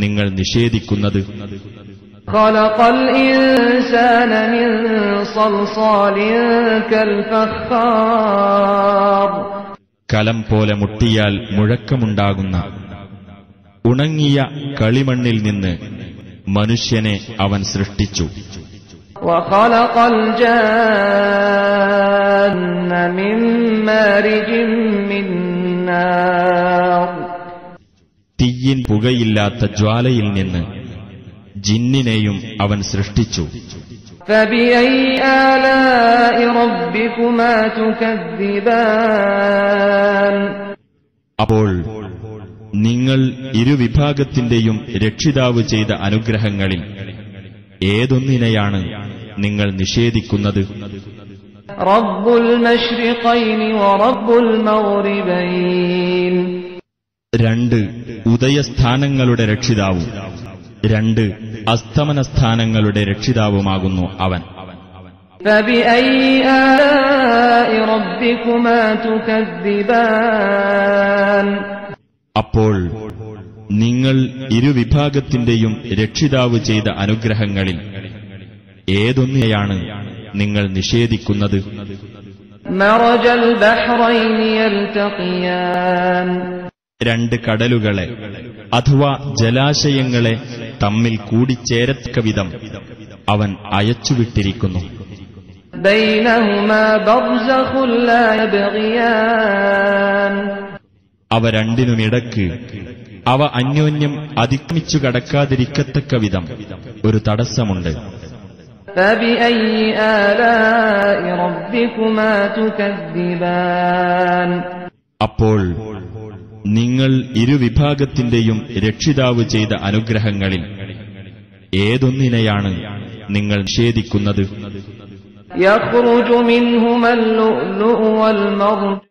നിങ്ങൾ നിഷേധിക്കുന്നത്? ഖലഖൽ ഇൻസാന മിൻ സൽസാലിൻ കൽഫഖാർ. കലം പോലെ മുട്ടിയാൽ മുഴക്കമുണ്ടാകുന്ന ഉണങ്ങിയ കളിമണ്ണിൽ നിന്ന് മനുഷ്യനെ അവൻ സൃഷ്ടിച്ചു. വഖലഖൽ ജാന്ന മിൻ മാരിജിൻ മിൻ നാർ. തീയിൻ പുകയില്ലാത്ത ജ്വാലയിൽ നിന്ന് ജിന്നിനെയും അവൻ സൃഷ്ടിച്ചു. ഫബിഅയ്യി ആലാഇ റബ്ബികുമാ തുകദ്ദിബാൻ. അപ്പോൾ നിങ്ങൾ ഇരുവിഭാഗത്തിന്റെയും രക്ഷിതാവ് ചെയ്ത അനുഗ്രഹങ്ങളിൽ ഏതൊന്നിനെയാണ് നിങ്ങൾ നിഷേധിക്കുന്നത്? റബ്ബുൽ മശ്രിഖൈനി വറബ്ബുൽ മഗ്രിബൈൻ. രണ്ട് ഉദയസ്ഥാനങ്ങളുടെ രക്ഷിതാവും രണ്ട് അസ്തമനസ്ഥാനങ്ങളുടെ രക്ഷിതാവുമാകുന്നു അവൻ. ഫബിഅയ്യി ആലാഇ റബ്ബികുമാ തുകദ്ദിബാൻ. അപ്പോൾ നിങ്ങൾ ഇരുവിഭാഗത്തിന്റെയും രക്ഷിതാവ് ചെയ്ത അനുഗ്രഹങ്ങളിൽ ഏതൊന്നിനെയാണ് നിങ്ങൾ നിഷേധിക്കുന്നത്? മറജൽ ബഹ്റൈനി യൽതഖിയാൻ. രണ്ട് കടലുകളെ അഥവാ ജലാശയങ്ങളെ തമ്മിൽ കൂടിച്ചേരത്തക്ക വിധം അവൻ അയച്ചുവിട്ടിരിക്കുന്നു. ബൈനഹുമാ ബർസഖുൻ ലാ യബ്ഗിയാൻ. അവ രണ്ടിനുമിടക്ക് അവ അന്യോന്യം അതിക്രമിച്ചു കടക്കാതിരിക്കത്തക്ക വിധം ഒരു തടസ്സമുണ്ട്. ഫബിഅയ്യി ആലാഇ റബ്ബികുമാ തുകദ്ദിബാൻ. അപ്പോൾ നിങ്ങൾ ഇരുവിഭാഗത്തിന്റെയും രക്ഷിതാവ് ചെയ്ത അനുഗ്രഹങ്ങളിൽ ഏതൊന്നിനെയാണ് നിങ്ങൾ നിഷേധിക്കുന്നത്? യഖ്റുജു മിൻഹുമൽ ലുഅ്ലുഉ വൽ മർജാൻ.